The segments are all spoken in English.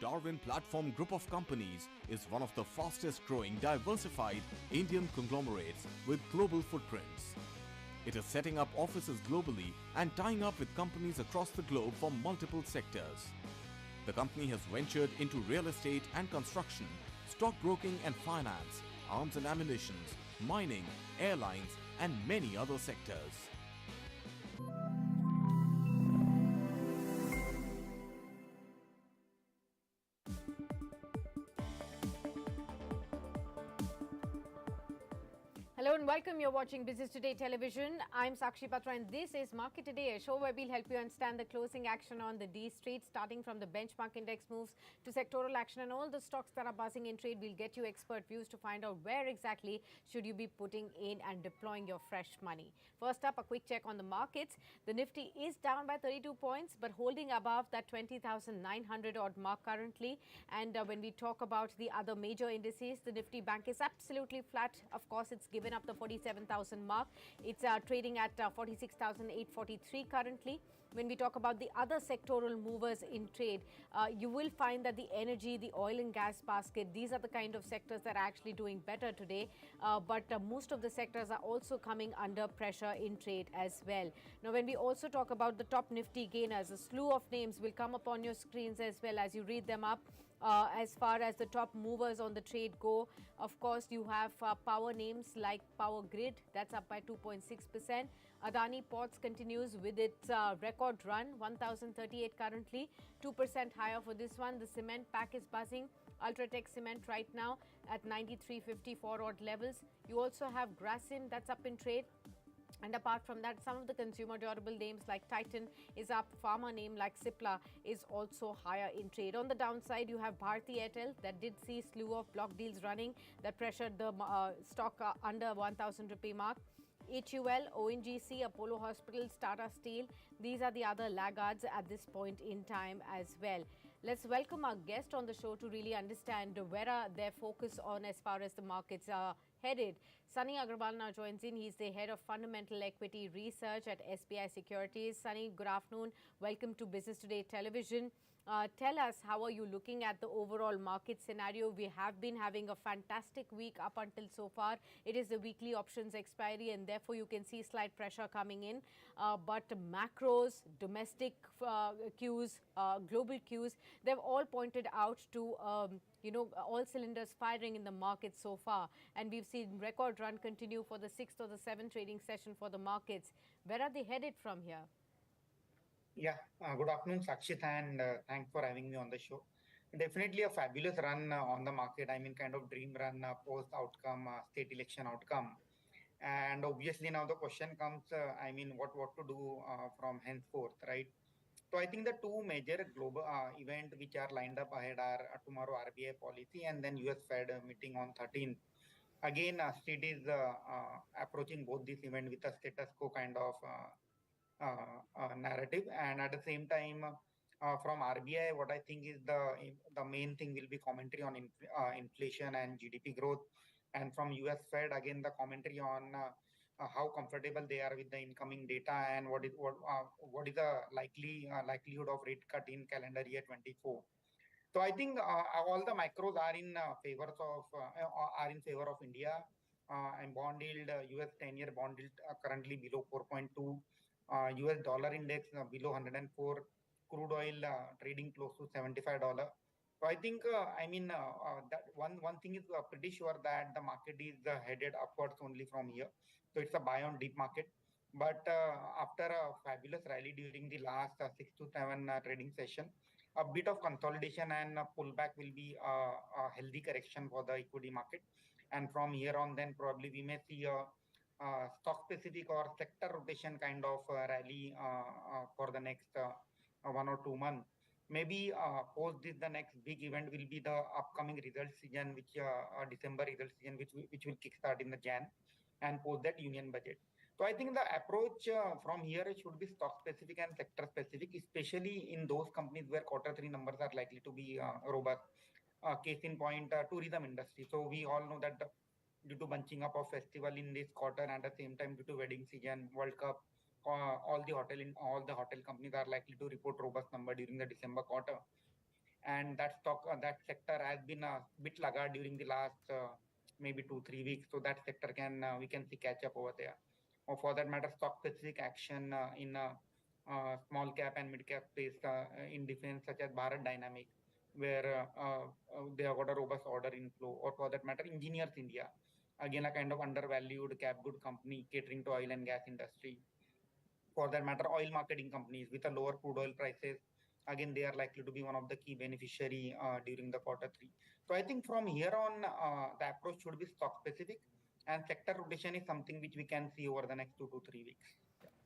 Darwin Platform Group of Companies is one of the fastest growing diversified Indian conglomerates with global footprints. It is setting up offices globally and tying up with companies across the globe for multiple sectors. The company has ventured into real estate and construction, stockbroking and finance, arms and ammunition, mining, airlines and many other sectors. Hello and welcome. You're watching Business Today Television. I'm Sakshi, Batra, and this is Market Today, a show where we'll help you understand the closing action on the D Street, starting from the benchmark index moves to sectoral action and all the stocks that are buzzing in trade. We'll get you expert views to find out where exactly should you be putting in and deploying your fresh money. First up, a quick check on the markets. The Nifty is down by 32 points, but holding above that 20,900 odd mark currently. And when we talk about the other major indices, the Nifty Bank is absolutely flat. Of course, it's given up the 47,000 mark. It's trading at 46,843 currently. When we talk about the other sectoral movers in trade, you will find that the energy, the oil and gas basket, these are the kind of sectors that are actually doing better today. But most of the sectors are also coming under pressure in trade as well. Now, when we also talk about the top Nifty gainers, a slew of names will come up on your screens as well as you read them up. As far as the top movers on the trade go, of course, you have power names like Power Grid, that's up by 2.6%. Adani Ports continues with its record run, 1,038 currently, 2% higher for this one. The cement pack is buzzing. Ultratech Cement right now at 93.54 odd levels. You also have Grasim, that's up in trade. And apart from that, some of the consumer durable names like Titan is up. Pharma name like Cipla is also higher in trade. On the downside, you have Bharti Airtel that did see slew of block deals running that pressured the stock under 1,000 rupee mark. HUL, ONGC, Apollo Hospitals, Tata Steel, these are the other laggards at this point in time as well. Let's welcome our guest on the show to really understand where are their focus on as far as the markets are headed. Sunny Agrawal now joins in. He's the head of fundamental equity research at SBI Securities. Sunny, good afternoon. Welcome to Business Today Television. Tell us, how are you looking at the overall market scenario? We have been having a fantastic week up until so far. It is the weekly options expiry and therefore you can see slight pressure coming in. But macros, domestic cues, global cues, they've all pointed out to all cylinders firing in the market so far. And we've seen record run continue for the 6th or the 7th trading session for the markets. Where are they headed from here? Yeah, good afternoon, Sakshi, and thanks for having me on the show. Definitely a fabulous run on the market. I mean, kind of dream run post outcome, state election outcome. And obviously now the question comes, what to do from henceforth, right? So I think the two major global events which are lined up ahead are tomorrow RBI policy and then US Fed meeting on 13th. Again, Street is approaching both these events with a status quo kind of narrative, and at the same time, from RBI, what I think is the main thing will be commentary on inflation and GDP growth, and from US Fed again the commentary on how comfortable they are with the incoming data and what is the likelihood of rate cut in calendar year 24. So I think all the macros are in favor of India. And bond yield, US 10-year bond yield currently below 4.2. US dollar index below 104, crude oil trading close to $75. So I think, that one thing is pretty sure that the market is headed upwards only from here. So it's a buy on deep market. But after a fabulous rally during the last 6 to 7 trading session, a bit of consolidation and pullback will be a healthy correction for the equity market. And from here on, then probably we may see a stock specific or sector rotation kind of rally for the next 1 or 2 months. Maybe post this, the next big event will be the upcoming result season, which December result season, which will kickstart in the Jan, and post that union budget. So I think the approach from here should be stock specific and sector specific, especially in those companies where Q3 numbers are likely to be robust. Case in point, tourism industry. So we all know that due to bunching up of festival in this quarter and at the same time due to wedding season, World Cup, all the hotel companies are likely to report robust number during the December quarter. and that that sector has been a bit laggard during the last maybe 2 3 weeks. So that sector can we can see catch up over there. Or for that matter, stock specific action in small cap and mid cap space in defense, such as Bharat Dynamics, where they have got a robust order inflow. Or for that matter, Engineers India, again a kind of undervalued cap good company catering to oil and gas industry. For that matter, oil marketing companies with a lower crude oil prices, again they are likely to be one of the key beneficiary during the quarter 3. So I think from here on, the approach should be stock specific, and sector rotation is something which we can see over the next 2 to 3 weeks.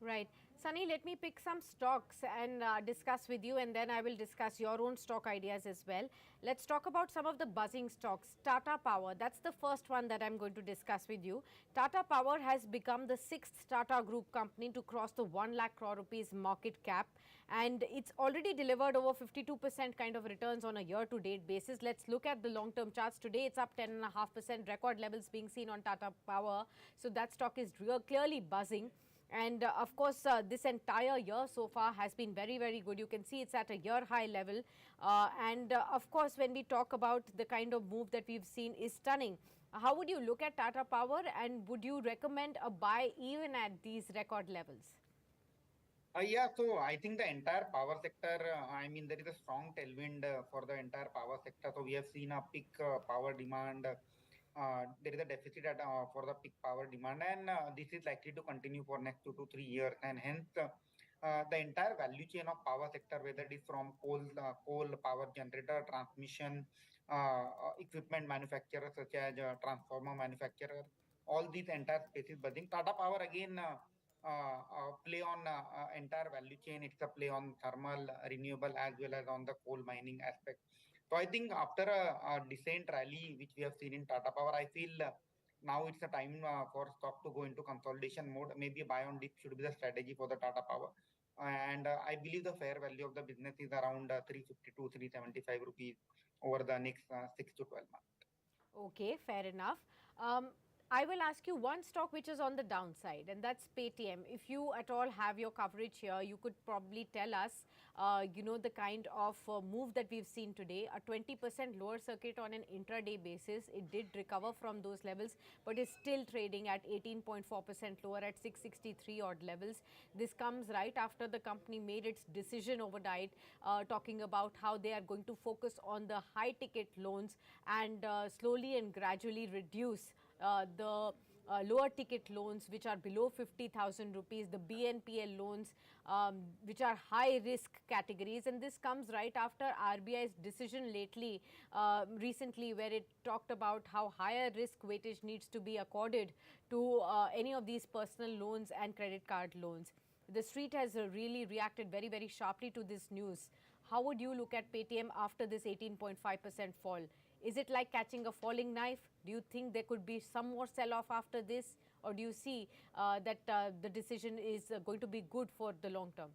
Right. Sunny, let me pick some stocks and discuss with you, and then I will discuss your own stock ideas as well. Let's talk about some of the buzzing stocks. Tata Power, that's the first one that I'm going to discuss with you. Tata Power has become the 6th Tata Group company to cross the 1 lakh crore rupees market cap, and it's already delivered over 52% kind of returns on a year-to-date basis. Let's look at the long-term charts. Today, it's up 10.5%, record levels being seen on Tata Power. So that stock is clearly buzzing. And of course, this entire year so far has been very, very good. You can see it's at a year high level. And of course, when we talk about the kind of move that we've seen is stunning. How would you look at Tata Power, and would you recommend a buy even at these record levels? Yeah, so I think the entire power sector, I mean, there is a strong tailwind for the entire power sector. So we have seen a peak power demand. There is a deficit for the peak power demand, and this is likely to continue for next 2 to 3 years. And hence, the entire value chain of power sector, whether it is from coal power generator, transmission, equipment manufacturer such as transformer manufacturer, all these entire spaces buzzing. Tata Power again. Play on entire value chain. It's a play on thermal, renewable, as well as on the coal mining aspect. So I think after a decent rally which we have seen in Tata Power, I feel now it's a time for stock to go into consolidation mode. Maybe buy on dip should be the strategy for the Tata Power. And I believe the fair value of the business is around 350 to 375 rupees over the next 6 to 12 months. Okay, fair enough. Um, I will ask you one stock which is on the downside, and that's Paytm. If you at all have your coverage here, you could probably tell us, the kind of move that we've seen today, a 20% lower circuit on an intraday basis. It did recover from those levels, but is still trading at 18.4% lower at 663 odd levels. This comes right after the company made its decision overnight, talking about how they are going to focus on the high ticket loans and slowly and gradually reduce the lower ticket loans which are below 50,000 rupees, the BNPL loans which are high risk categories. And this comes right after RBI's decision recently, where it talked about how higher risk weightage needs to be accorded to any of these personal loans and credit card loans. The street has really reacted very, very sharply to this news. How would you look at Paytm after this 18.5% fall? Is it like catching a falling knife? Do you think there could be some more sell-off after this? Or do you see that the decision is going to be good for the long term?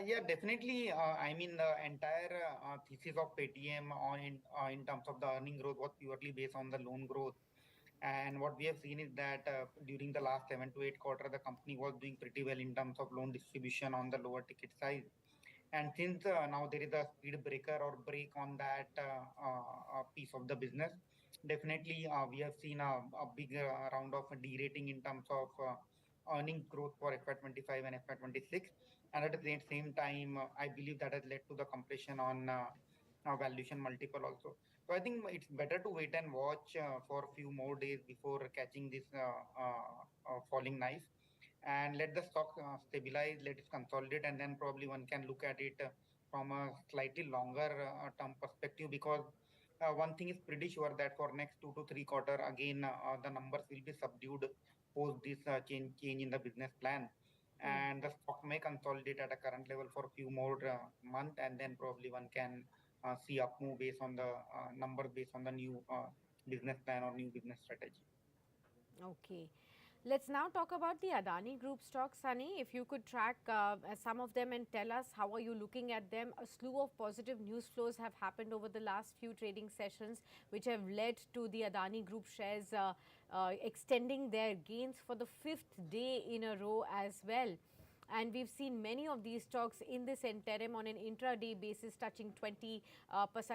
Yeah, definitely. I mean, the entire thesis of Paytm in terms of the earning growth was purely based on the loan growth. And what we have seen is that during the last 7 to 8 quarters, the company was doing pretty well in terms of loan distribution on the lower ticket size. And since now there is a speed breaker or break on that piece of the business, definitely we have seen a big round of derating in terms of earnings growth for FY25 and FY26. And at the same time, I believe that has led to the compression on valuation multiple also. So I think it's better to wait and watch for a few more days before catching this falling knife, and let the stock stabilize, let it consolidate, and then probably one can look at it from a slightly longer term perspective, because one thing is pretty sure that for next 2 to 3 quarters, again, the numbers will be subdued post this change in the business plan. And the stock may consolidate at a current level for a few more months, and then probably one can see up move based on the numbers, based on the new business plan or new business strategy. Okay. Let's now talk about the Adani Group stocks, Sunny. If you could track some of them and tell us how are you looking at them. A slew of positive news flows have happened over the last few trading sessions, which have led to the Adani Group shares extending their gains for the 5th day in a row as well. And we've seen many of these stocks in this interim on an intraday basis touching 20%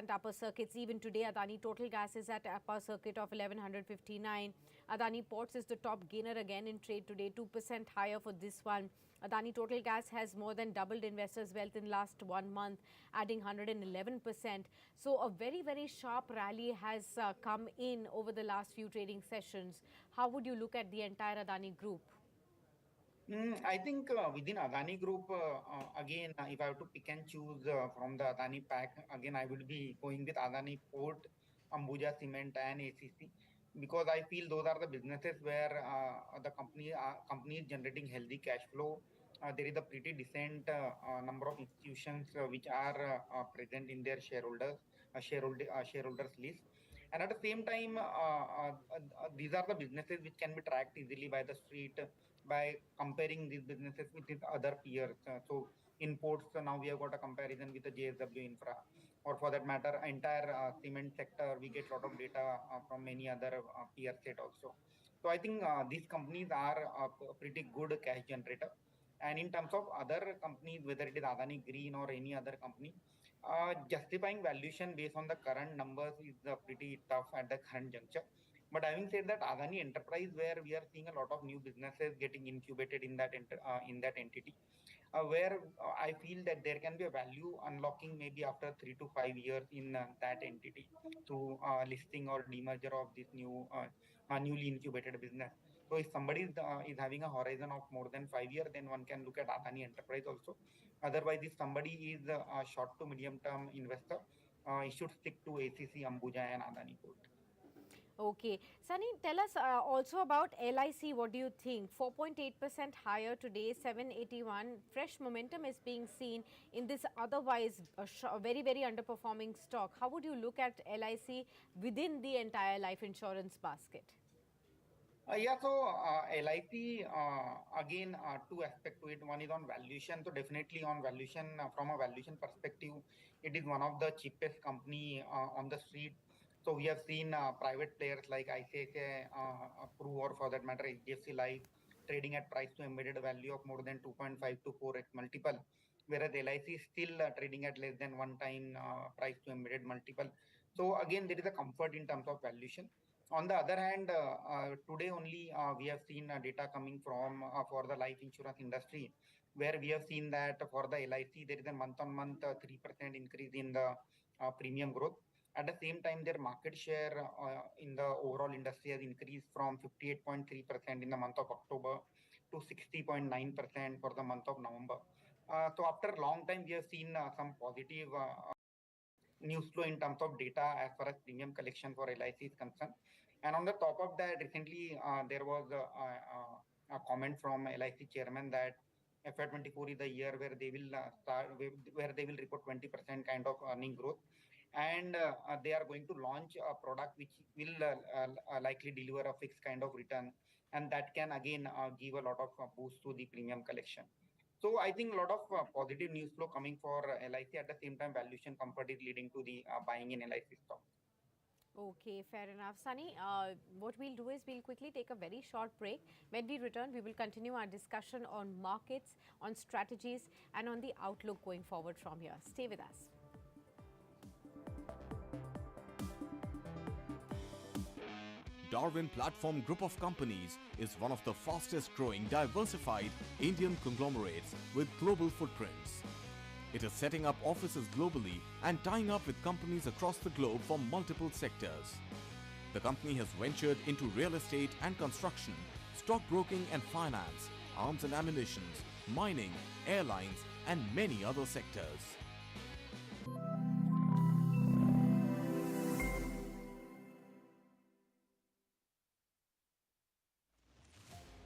upper circuits. Even today, Adani Total Gas is at upper circuit of 1159. Adani Ports is the top gainer again in trade today, 2% higher for this one. Adani Total Gas has more than doubled investors' wealth in last 1 month, adding 111%. So a very, very sharp rally has come in over the last few trading sessions. How would you look at the entire Adani group? I think within Adani Group, again, if I have to pick and choose from the Adani pack, again, I will be going with Adani Port, Ambuja Cement, and ACC, because I feel those are the businesses where the company is generating healthy cash flow. There is a pretty decent number of institutions which are present in their shareholders list. And at the same time, these are the businesses which can be tracked easily by the street by comparing these businesses with its other peers. So in ports, now we have got a comparison with the JSW Infra, or for that matter, entire cement sector. We get a lot of data from many other peer set also. So I think these companies are a pretty good cash generator. And in terms of other companies, whether it is Adani Green or any other company, justifying valuation based on the current numbers is pretty tough at the current juncture. But having said that, Adani Enterprise, where we are seeing a lot of new businesses getting incubated in that entity, where I feel that there can be a value unlocking maybe after 3 to 5 years in that entity through listing or demerger of this newly incubated business. So if somebody is having a horizon of more than 5 years, then one can look at Adani Enterprise also. Otherwise, if somebody is a short to medium term investor, he should stick to ACC, Ambuja, and Adani Port. Okay. Sunny, tell us also about LIC. What do you think? 4.8% higher today, 781. Fresh momentum is being seen in this otherwise very, very underperforming stock. How would you look at LIC within the entire life insurance basket? Yeah, so LIC, again, two aspects to it. One is on valuation. So definitely on valuation, from a valuation perspective, it is one of the cheapest company on the street. So we have seen private players like ICICI, Pru, or for that matter, HDFC Life, trading at price to embedded value of more than 2.5 to 4x multiple, whereas LIC is still trading at less than 1 time price to embedded multiple. So again, there is a comfort in terms of valuation. On the other hand, today only we have seen data coming from for the life insurance industry, where we have seen that for the LIC there is a month-on-month 3% increase in the premium growth. At the same time, their market share in the overall industry has increased from 58.3% in the month of October to 60.9% for the month of November. So after a long time, we have seen some positive news flow in terms of data as far as premium collection for LIC is concerned. And on the top of that, recently there was a comment from LIC chairman that FY24 is the year where they will where they will report 20% kind of earning growth, and they are going to launch a product which will likely deliver a fixed kind of return, and that can again give a lot of boost to the premium collection. So I think a lot of positive news flow coming for LIC. At the same time, valuation comfort is leading to the buying in LIC stock. Okay, fair enough. Sunny, what we'll do is we'll quickly take a very short break. When we return, we will continue our discussion on markets, on strategies, and on the outlook going forward from here. Stay with us. Darwin Platform Group of Companies is one of the fastest growing diversified Indian conglomerates with global footprints. It is setting up offices globally and tying up with companies across the globe for multiple sectors. The company has ventured into real estate and construction, stockbroking and finance, arms and ammunition, mining, airlines, and many other sectors.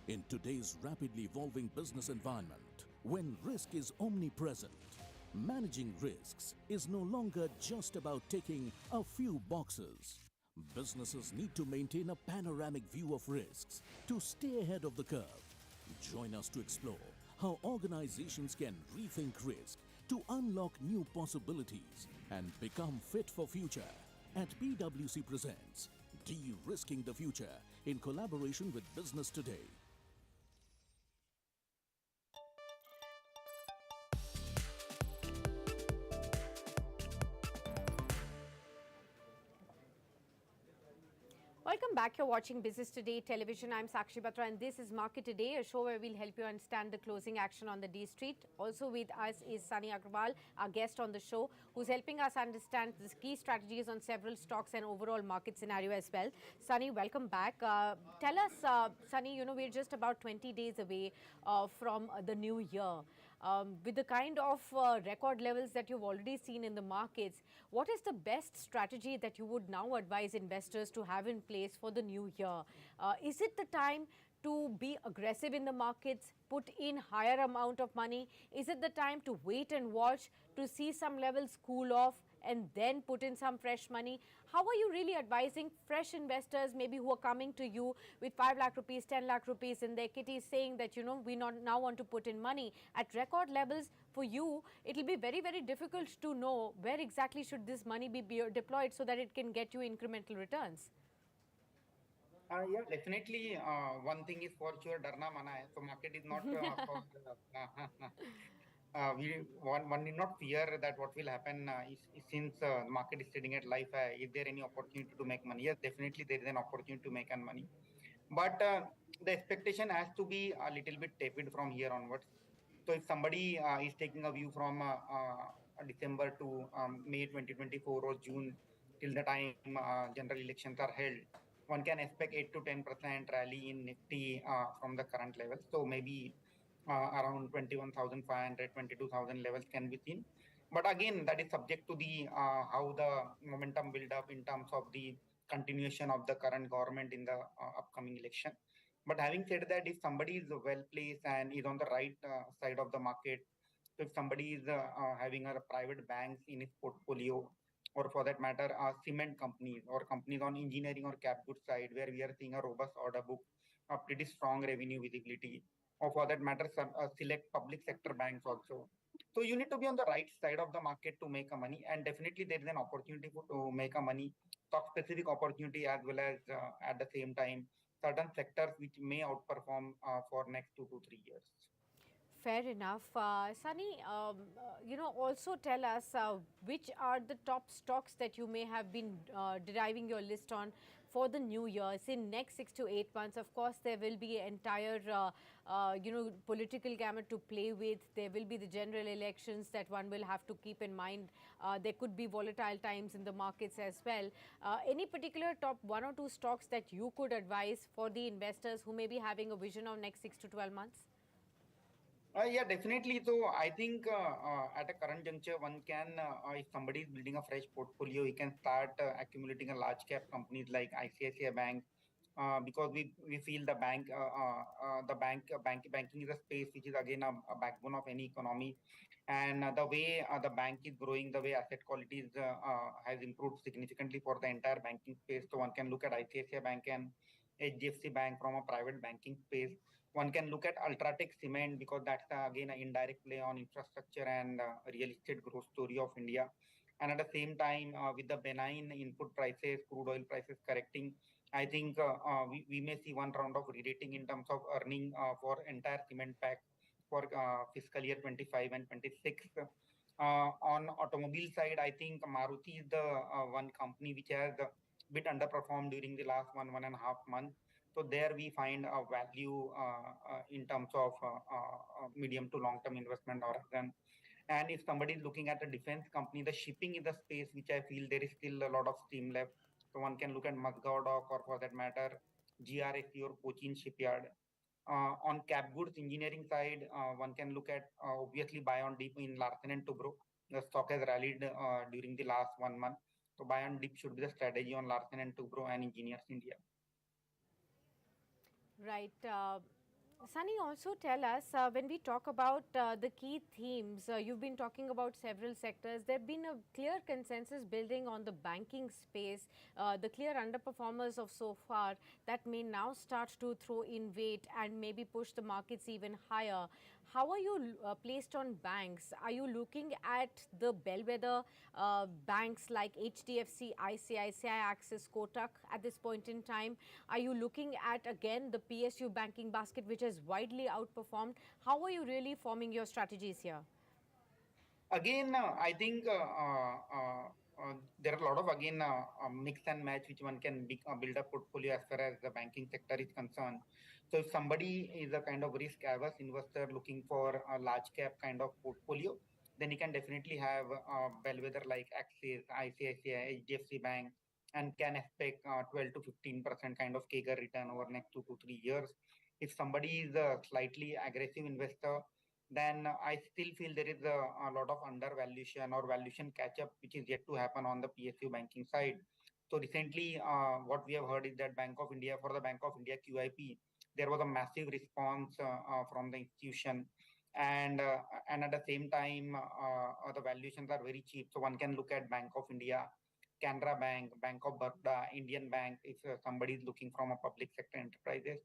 In today's rapidly evolving business environment, when risk is omnipresent, managing risks is no longer just about ticking a few boxes. Businesses need to maintain a panoramic view of risks to stay ahead of the curve. Join us to explore how organizations can rethink risk to unlock new possibilities and become fit for future. At PwC presents De-Risking the Future in collaboration with Business Today. back. You're watching Business Today Television. I'm Sakshi Batra, and this is Market Today, a show where we'll help you understand the closing action on the D Street. Also with us is Sunny Agrawal, our guest on the show, who's helping us understand the key strategies on several stocks and overall market scenario as well. Sunny, welcome back. Tell us, Sunny, we're just about 20 days away from the new year. With the kind of record levels that you've already seen in the markets, what is the best strategy that you would now advise investors to have in place for the new year? Is it the time to be aggressive in the markets, put in higher amount of money? Is it the time to wait and watch to see some levels cool off and then put in some fresh money? How are you really advising fresh investors, maybe who are coming to you with 5 lakh rupees, 10 lakh rupees in their kitties, saying that, we now want to put in money at record levels? For you, it will be very, very difficult to know where exactly should this money be deployed so that it can get you incremental returns. Yeah, definitely. One thing is for sure, darna mana hai. So market is not for one need not fear that what will happen since the market is trading at life. Is there any opportunity to make money? Yes, definitely there is an opportunity to make money, but the expectation has to be a little bit tepid from here onwards. So if somebody is taking a view from December to May 2024 or June till the time general elections are held, one can expect 8 to 10% rally in Nifty from the current level. So maybe around 21,500, 22,000 levels can be seen. But again, that is subject to the how the momentum build up in terms of the continuation of the current government in the upcoming election. But having said that, if somebody is well placed and is on the right side of the market, so if somebody is having a private banks in his portfolio, or for that matter, cement companies or companies on engineering or cap goods side, where we are seeing a robust order book, a pretty strong revenue visibility, or for that matter, some select public sector banks also. So you need to be on the right side of the market to make a money, and definitely there is an opportunity to make a money, stock specific opportunity, as well as at the same time certain sectors which may outperform for next 2 to 3 years. Fair enough. Sunny, also tell us which are the top stocks that you may have been deriving your list on for the new year. In next 6 to 8 months, of course, there will be entire, political gamut to play with. There will be the general elections that one will have to keep in mind. There could be volatile times in the markets as well. Any particular top 1 or 2 stocks that you could advise for the investors who may be having a vision of next 6 to 12 months? Yeah, definitely. So I think at a current juncture, one can, if somebody is building a fresh portfolio, he can start accumulating a large cap companies like ICICI Bank, because we feel banking is a space which is again a backbone of any economy, and the way the bank is growing, the way asset quality has improved significantly for the entire banking space. So one can look at ICICI Bank and HDFC Bank from a private banking space. One can look at Ultratech Cement because that's again an indirect play on infrastructure and real estate growth story of India. And at the same time, with the benign input prices, crude oil prices correcting, I think we may see one round of re-rating in terms of earning for entire cement pack for fiscal year 25 and 26. On automobile side, I think Maruti is the one company which has a bit underperformed during the last 1.5 months. So there we find a value in terms of medium to long term investment horizon. And if somebody is looking at a defense company, the shipping is the space which I feel there is still a lot of steam left. So one can look at Mazgaon Dock, or for that matter, GRSC or Cochin Shipyard. On cap goods engineering side, one can look at obviously buy on dip in Larsen and Toubro. The stock has rallied during the last 1 month. So buy on dip should be the strategy on Larsen and Toubro and Engineers India. Right. Sunny, also tell us, when we talk about the key themes, you've been talking about several sectors. There have been a clear consensus building on the banking space, the clear underperformers of so far that may now start to throw in weight and maybe push the markets even higher. How are you placed on banks? Are you looking at the bellwether banks like HDFC, ICICI, Axis, Kotak at this point in time? Are you looking at, again, the PSU banking basket, which has widely outperformed? How are you really forming your strategies here? Again, I think there are a lot of again mix and match which one can build a portfolio as far as the banking sector is concerned. So if somebody is a kind of risk averse investor looking for a large cap kind of portfolio, then he can definitely have bellwether like Axis, ICICI, HDFC Bank, and can expect 12 to 15% kind of CAGR return over next 2 to 3 years. If somebody is a slightly aggressive investor, then I still feel there is a lot of undervaluation or valuation catch up which is yet to happen on the PSU banking side. So recently, what we have heard is that Bank of India, for the Bank of India QIP, there was a massive response from the institution, and uh, and at the same time, the valuations are very cheap. So one can look at Bank of India, Canara Bank, Bank of Batra, Indian Bank, if somebody is looking from a public sector enterprises.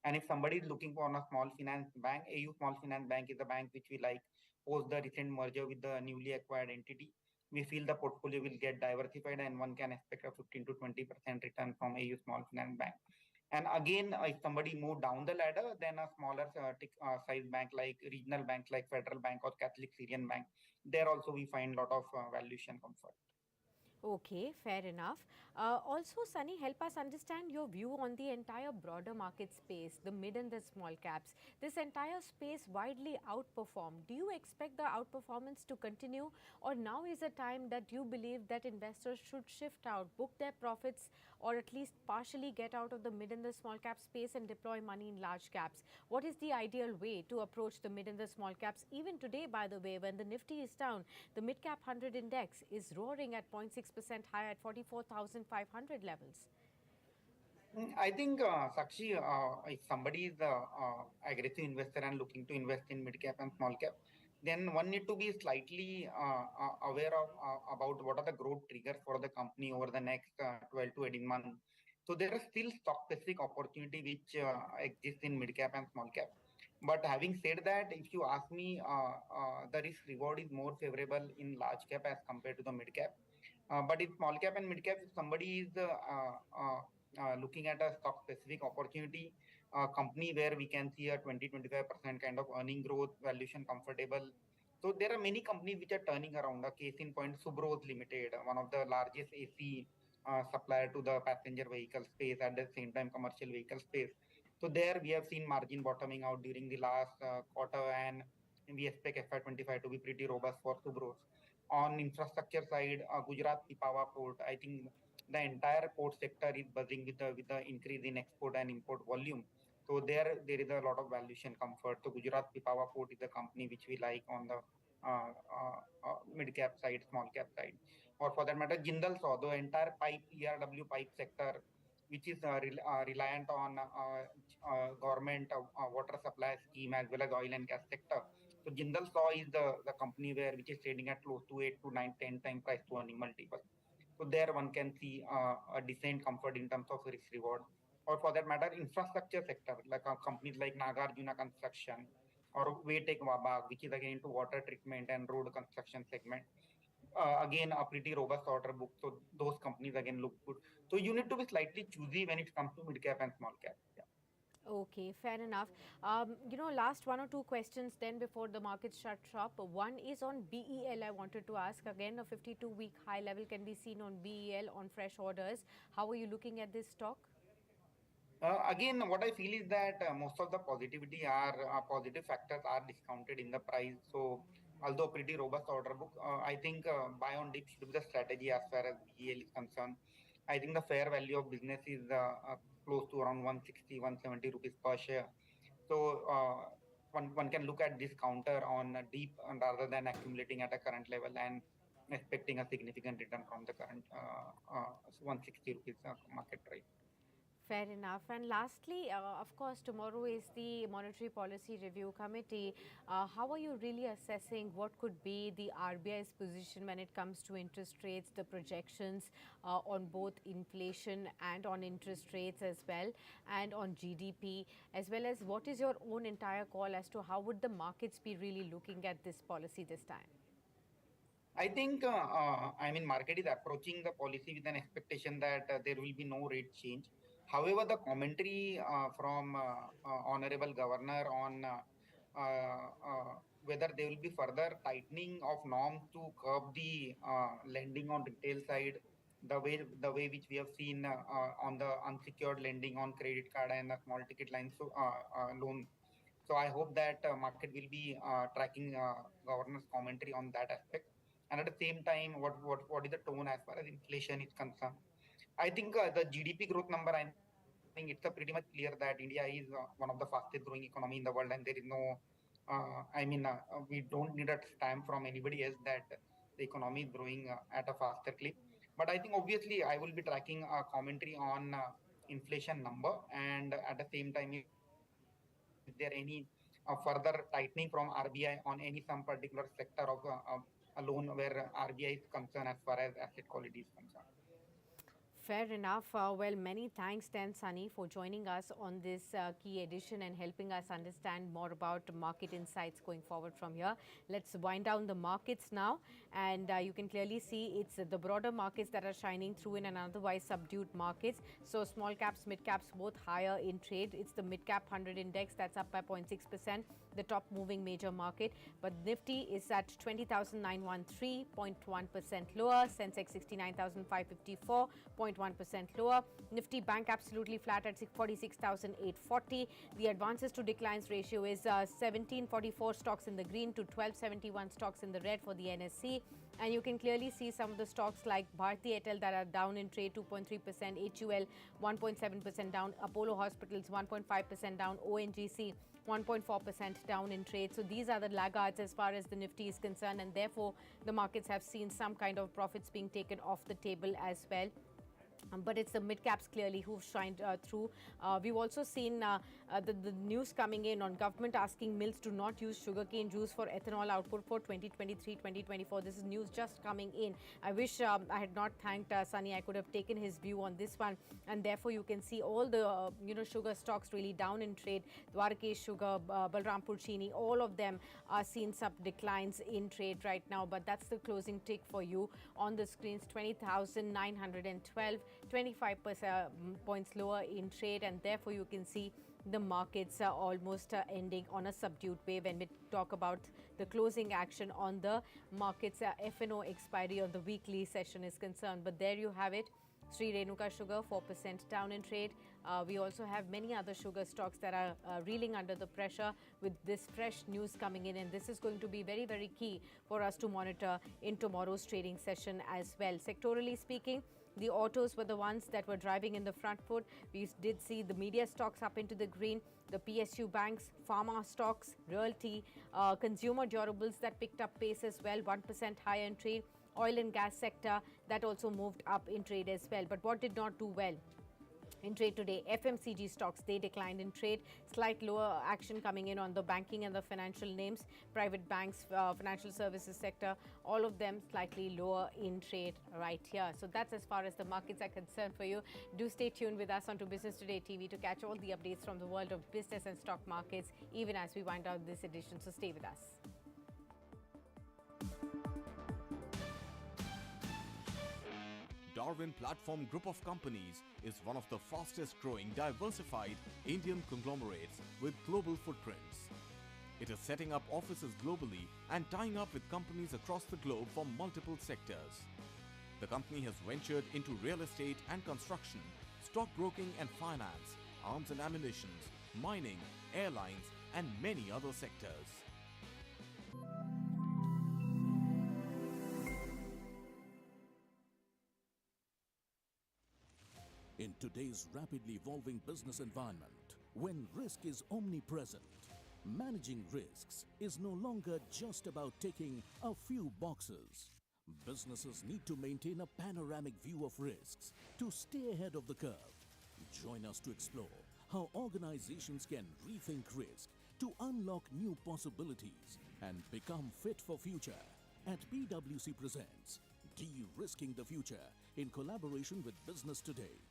And if somebody is looking for a small finance bank, AU Small Finance Bank is a bank which we like post the recent merger with the newly acquired entity. We feel the portfolio will get diversified and one can expect a 15 to 20% return from AU Small Finance Bank. And again, if somebody move down the ladder, then a smaller size bank like regional banks like Federal Bank or Catholic Syrian Bank, there also we find a lot of valuation comfort. Okay, fair enough. Also, Sunny, help us understand your view on the entire broader market space, the mid and the small caps. This entire space widely outperformed. Do you expect the outperformance to continue, or now is a time that you believe that investors should shift out, book their profits, or at least partially get out of the mid and the small cap space and deploy money in large caps? What is the ideal way to approach the mid and the small caps? Even today, by the way, when the Nifty is down, the midcap 100 index is roaring at 0.6% higher at 44,500 levels. I think, Sakshi, if somebody is aggressive investor and looking to invest in mid cap and small cap, then one need to be slightly aware of about what are the growth triggers for the company over the next 12 to 18 months. So there are still stock specific opportunity which exists in mid cap and small cap. But having said that, if you ask me, the risk reward is more favorable in large cap as compared to the mid cap. But in small cap and mid cap, if somebody is looking at a stock specific opportunity, company where we can see a 20-25% kind of earning growth, valuation comfortable. So there are many companies which are turning around. A case in point, Subros Limited, one of the largest AC supplier to the passenger vehicle space, at the same time commercial vehicle space. So there we have seen margin bottoming out during the last quarter, and we expect FY25 to be pretty robust for Subros. On infrastructure side, Gujarat Pipavav Port, I think the entire port sector is buzzing with the increase in export and import volume. So there is a lot of valuation comfort. So Gujarat Pipavav Port is a company which we like on the mid cap side, small cap side, or for that matter, Jindal Saw, the entire pipe ERW pipe sector, which is reliant on government water supply scheme as well as oil and gas sector. So Jindal Saw is the company where which is trading at close to 8 to 9, 10 time price to earning multiple. So there one can see a decent comfort in terms of risk reward. Or for that matter, infrastructure sector, like companies like Nagarjuna Construction or Waytech Wabag, which is again into water treatment and road construction segment. Again, a pretty robust order book. So those companies again look good. So you need to be slightly choosy when it comes to mid cap and small cap. Yeah. Okay, fair enough. Last one or two questions then before the market shuts up. One is on BEL. I wanted to ask again, a 52-week high level can be seen on BEL on fresh orders. How are you looking at this stock? Again, what I feel is that most of the positivity are positive factors are discounted in the price. So, although pretty robust order book, I think buy on dip should be the strategy as far as BEL is concerned. I think the fair value of business is close to around 160, 170 rupees per share. So, one can look at this counter on a deep rather than accumulating at a current level and expecting a significant return from the current 160 rupees market price. Fair enough. And lastly, of course, tomorrow is the Monetary Policy Review Committee. How are you really assessing what could be the RBI's position when it comes to interest rates, the projections on both inflation and on interest rates as well, and on GDP, as well as what is your own entire call as to how would the markets be really looking at this policy this time? I think, market is approaching the policy with an expectation that there will be no rate change. However, the commentary from Honorable Governor on whether there will be further tightening of norms to curb the lending on retail side, the way which we have seen on the unsecured lending on credit card and small ticket lines loan. So I hope that market will be tracking governor's commentary on that aspect. And at the same time, what is the tone as far as inflation is concerned? I think the GDP growth number, I think it's pretty much clear that India is one of the fastest growing economy in the world, and there is no, we don't need a stamp from anybody else that the economy is growing at a faster clip. But I think obviously I will be tracking a commentary on inflation number, and at the same time, is there any further tightening from RBI on any some particular sector of a loan where RBI is concerned as far as asset quality is concerned. Fair enough. Well, many thanks then, Sunny, for joining us on this key edition and helping us understand more about market insights going forward from here. Let's wind down the markets now. And you can clearly see it's the broader markets that are shining through in an otherwise subdued markets. So small caps, mid caps, both higher in trade. It's the mid cap 100 index that's up by 0.6%, the top moving major market. But Nifty is at 20,913, 0.1% lower. Sensex 69,554, 0.1% lower. Nifty Bank absolutely flat at 46,840. The advances to declines ratio is 1744 stocks in the green to 1271 stocks in the red for the NSE. And you can clearly see some of the stocks like Bharti Airtel that are down in trade 2.3%, HUL 1.7% down, Apollo Hospitals 1.5% down, ONGC 1.4% down in trade. So these are the laggards as far as the Nifty is concerned, and therefore the markets have seen some kind of profits being taken off the table as well. But it's the mid caps clearly who've shined through. We've also seen the news coming in on government asking mills to not use sugarcane juice for ethanol output for 2023-2024. This is news just coming in. I wish I had not thanked Sunny. I could have taken his view on this one. And therefore, you can see all the sugar stocks really down in trade. Dwarkesh Sugar, Balrampur Chini, all of them are seeing some declines in trade right now. But that's the closing tick for you on the screens. 20,912. 25 points lower in trade, and therefore you can see the markets are almost ending on a subdued way when we talk about the closing action on the markets. F&O expiry on the weekly session is concerned. But there you have it. Sri Renuka Sugar 4% down in trade. We also have many other sugar stocks that are reeling under the pressure with this fresh news coming in, and this is going to be very, very key for us to monitor in tomorrow's trading session as well. Sectorally speaking, the autos were the ones that were driving in the front foot. We did see the media stocks up into the green, the PSU banks, pharma stocks, realty, consumer durables that picked up pace as well, 1% higher in trade. Oil and gas sector that also moved up in trade as well. But what did not do well in trade today? FMCG stocks, they declined in trade. Slight lower action coming in on the banking and the financial names, private banks, financial services sector, all of them slightly lower in trade right here. So that's as far as the markets are concerned for you. Do stay tuned with us onto Business Today TV to catch all the updates from the world of business and stock markets, even as we wind down this edition. So stay with us. Darwin Platform Group of Companies is one of the fastest growing diversified Indian conglomerates with global footprints. It is setting up offices globally and tying up with companies across the globe for multiple sectors. The company has ventured into real estate and construction, stockbroking and finance, arms and ammunition, mining, airlines, and many other sectors. In today's rapidly evolving business environment, when risk is omnipresent, managing risks is no longer just about ticking a few boxes. Businesses need to maintain a panoramic view of risks to stay ahead of the curve. Join us to explore how organizations can rethink risk to unlock new possibilities and become fit for future. At PwC presents De-Risking the Future in collaboration with Business Today.